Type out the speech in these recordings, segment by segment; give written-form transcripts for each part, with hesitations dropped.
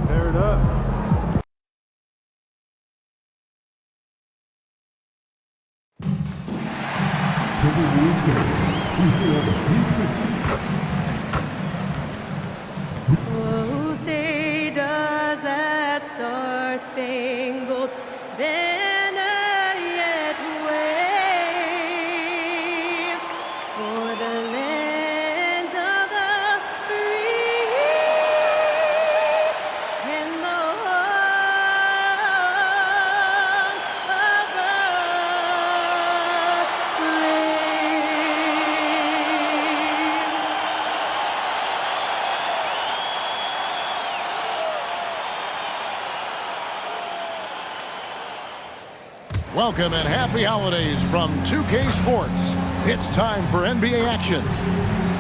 Tear it up. Oh, say does that star-spangled banner yet wave for the land of the free and the home of the brave. Welcome and happy holidays from 2K Sports. It's time for NBA action.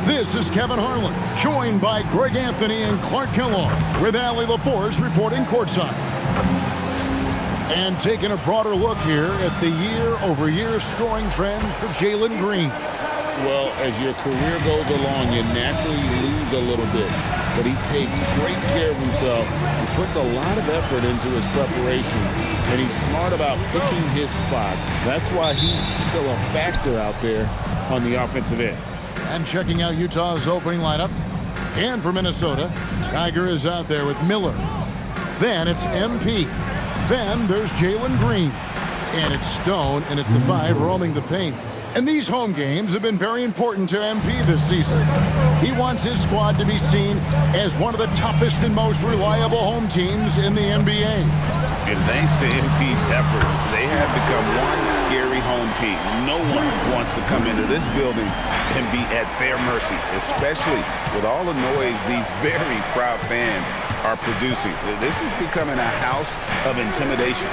This is Kevin Harlan, joined by Greg Anthony and Clark Kellogg, with Allie LaForce reporting courtside. And taking a broader look here at the year-over-year scoring trend for Jalen Green. Well, as your career goes along, you naturally lose a little bit. But he takes great care of himself. He puts a lot of effort into his preparation. And he's smart about picking his spots. That's why he's still a factor out there on the offensive end. And checking out Utah's opening lineup. And for Minnesota, Tiger is out there with Miller. Then it's MP. Then there's Jalen Green. And it's Stone and at the 5 roaming the paint. And these home games have been very important to MP this season. He wants his squad to be seen as one of the toughest and most reliable home teams in the NBA. And thanks to MP's effort, they have become one scary home team. No one wants to come into this building and be at their mercy, especially with all the noise these very proud fans are producing. This is becoming a house of intimidation.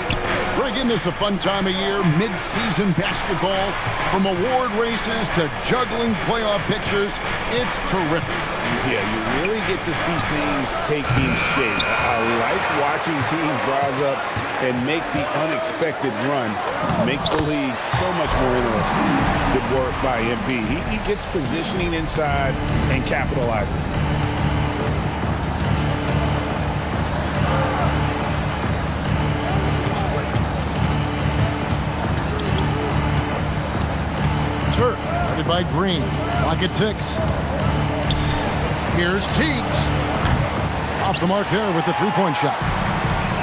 Greg, isn't this a fun time of year? Mid-season basketball, from award races to juggling playoff pictures. It's terrific. Yeah, you really get to see things taking shape. I like watching teams rise up and make the unexpected run. Makes the league so much more interesting. Good work by MP. He gets positioning inside and capitalizes. Turk, guarded by Green. Clock at 6. Here's Teagues. Off the mark there with the three-point shot.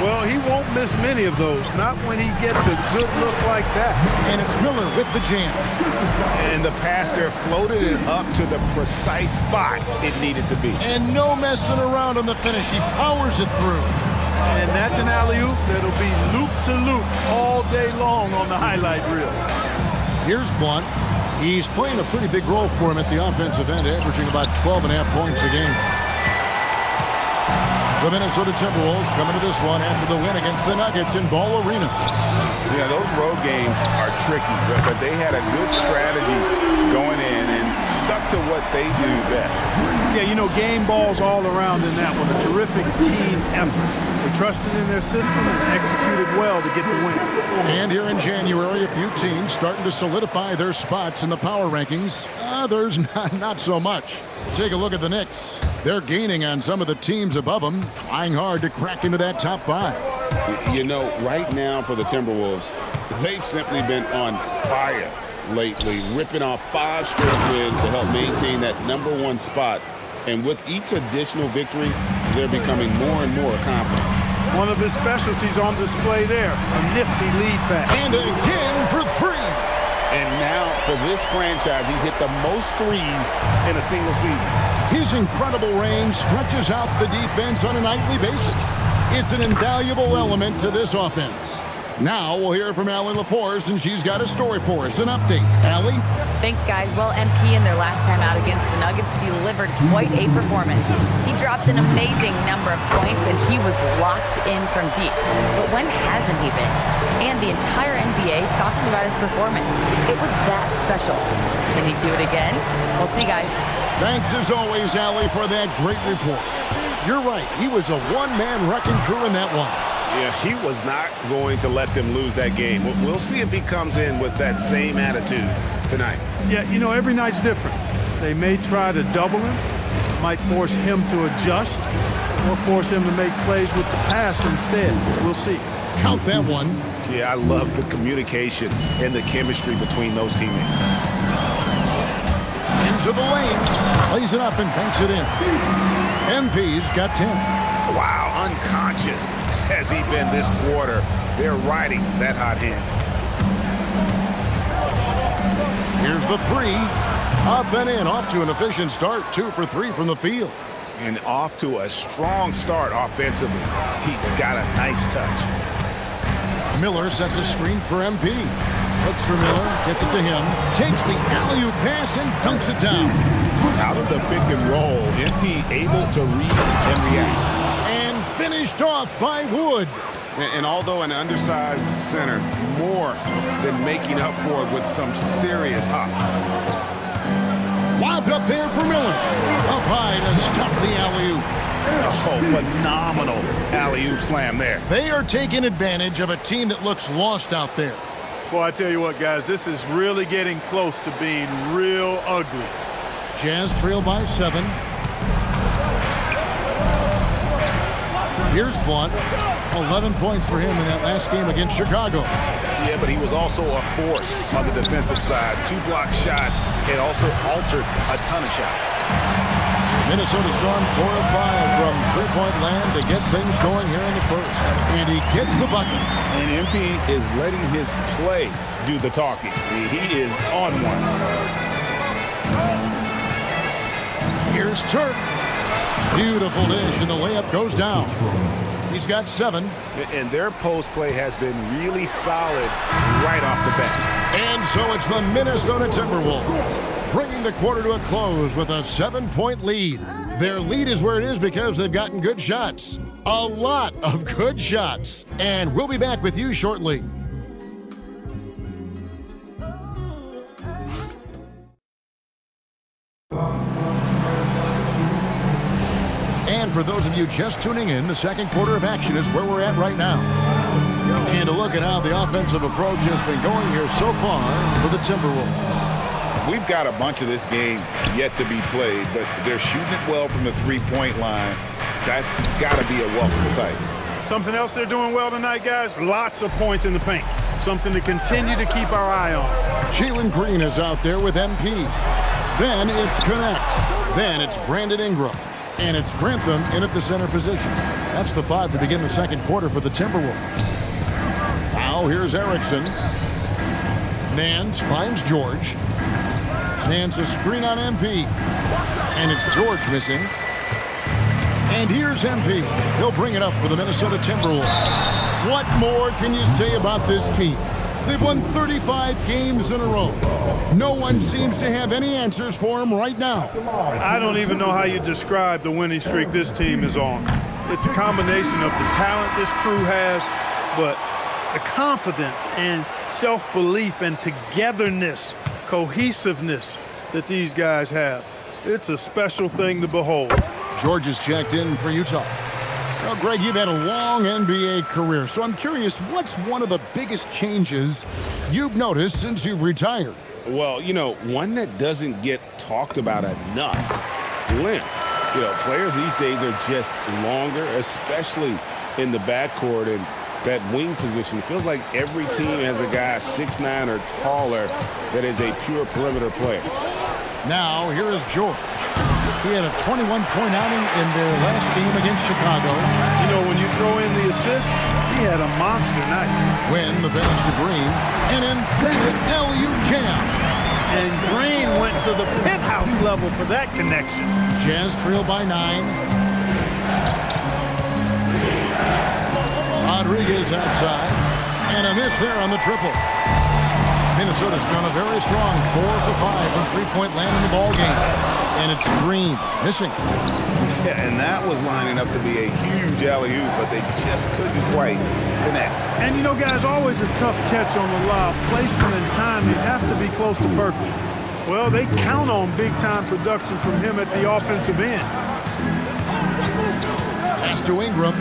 Well, he won't miss many of those, not when he gets a good look like that. And it's Miller with the jam. And the pass there floated it up to the precise spot it needed to be. And no messing around on the finish. He powers it through. And that's an alley-oop that'll be loop-to-loop all day long on the highlight reel. Here's Blunt. He's playing a pretty big role for him at the offensive end, averaging about 12.5 points a game. The Minnesota Timberwolves coming to this one after the win against the Nuggets in Ball Arena. Yeah, those road games are tricky, but they had a good strategy going in and stuck to what they do best. Yeah, you know, game balls all around in that one. A terrific team effort. They trusted in their system and executed well to get the win. And here in January, a few teams starting to solidify their spots in the power rankings. Others not so much. Take a look at the Knicks. They're gaining on some of the teams above them, trying hard to crack into that top 5. You know, right now for the Timberwolves, they've simply been on fire lately, ripping off 5 straight wins to help maintain that #1 spot. And with each additional victory, they're becoming more and more confident. One of his specialties on display there, a nifty lead pass. And again for 3. And now for this franchise, he's hit the most threes in a single season. His incredible range stretches out the defense on a nightly basis. It's an invaluable element to this offense. Now we'll hear from Allie LaForce, and she's got a story for us, an update. Allie? Thanks, guys. Well, MP in their last time out against the Nuggets delivered quite a performance. He dropped an amazing number of points, and he was locked in from deep. But when hasn't he been? And the entire NBA talking about his performance. It was that special. Can he do it again? We'll see, guys. Thanks as always, Allie, for that great report. You're right. He was a one-man wrecking crew in that one. Yeah, he was not going to let them lose that game. We'll see if he comes in with that same attitude tonight. Yeah, you know, every night's different. They may try to double him, might force him to adjust or force him to make plays with the pass instead. We'll see. Count that one. Yeah, I love the communication and the chemistry between those teammates. Into the lane. Plays it up and banks it in. MP's got 10. Wow, unconscious has he been this quarter. They're riding that hot hand. Here's the three. Up and in, off to an efficient start. 2 for 3 from the field. And off to a strong start offensively. He's got a nice touch. Miller sets a screen for MP. Looks for Miller, gets it to him. Takes the alley-oop pass and dunks it down. Out of the pick and roll, MP able to read and react. And finished off by Wood. And although an undersized center, more than making up for it with some serious hops. Lobbed up there for Miller. Up high to stuff the alley-oop. Oh, phenomenal alley-oop slam there. They are taking advantage of a team that looks lost out there. Well, I tell you what, guys, this is really getting close to being real ugly. Jazz trail by 7. Here's Blunt. 11 points for him in that last game against Chicago. Yeah, but he was also a force on the defensive side. 2 block shots and also altered a ton of shots. Minnesota's gone 4 of 5 from three-point land to get things going here in the first. And he gets the bucket. And MP is letting his play do the talking. He is on one. Here's Turk. Beautiful dish, and the layup goes down. He's got 7. And their post play has been really solid right off the bat. And so it's the Minnesota Timberwolves bringing the quarter to a close with a 7-point lead. Their lead is where it is because they've gotten good shots. A lot of good shots. And we'll be back with you shortly. And for those of you just tuning in, the second quarter of action is where we're at right now. And a look at how the offensive approach has been going here so far for the Timberwolves. We've got a bunch of this game yet to be played, but they're shooting it well from the three-point line. That's got to be a welcome sight. Something else they're doing well tonight, guys, lots of points in the paint. Something to continue to keep our eye on. Jalen Green is out there with MP. Then it's Connect. Then it's Brandon Ingram. And it's Grantham in at the center position. That's the 5 to begin the second quarter for the Timberwolves. Now here's Erickson. Nance finds George. Nance a screen on MP. And it's George missing. And here's MP. He'll bring it up for the Minnesota Timberwolves. What more can you say about this team? They've won 35 games in a row. No one seems to have any answers for them right now. I don't even know how you describe the winning streak this team is on. It's a combination of the talent this crew has, but the confidence and self-belief and togetherness, cohesiveness that these guys have. It's a special thing to behold. George is checked in for Utah. Well, Greg, you've had a long NBA career, so I'm curious, what's one of the biggest changes you've noticed since you've retired? Well, you know, one that doesn't get talked about enough, length. You know, players these days are just longer, especially in the backcourt and that wing position. It feels like every team has a guy 6'9" or taller that is a pure perimeter player. Now, here is George. He had a 21-point outing in their last game against Chicago. You know, when you throw in the assist, he had a monster night. When the pass to Green, an emphatic alley-oop jam. And Green went to the penthouse level for that connection. Jazz trail by 9. Rodriguez outside. And a miss there on the triple. Minnesota's gone a very strong 4 for 5 from three-point land in the ball game. And it's Green missing. Yeah, and that was lining up to be a huge alley-oop, but they just couldn't quite connect. And you know, guys, always a tough catch on the lob. Placement and timing have to be close to perfect. Well, they count on big-time production from him at the offensive end. Pass to Ingram.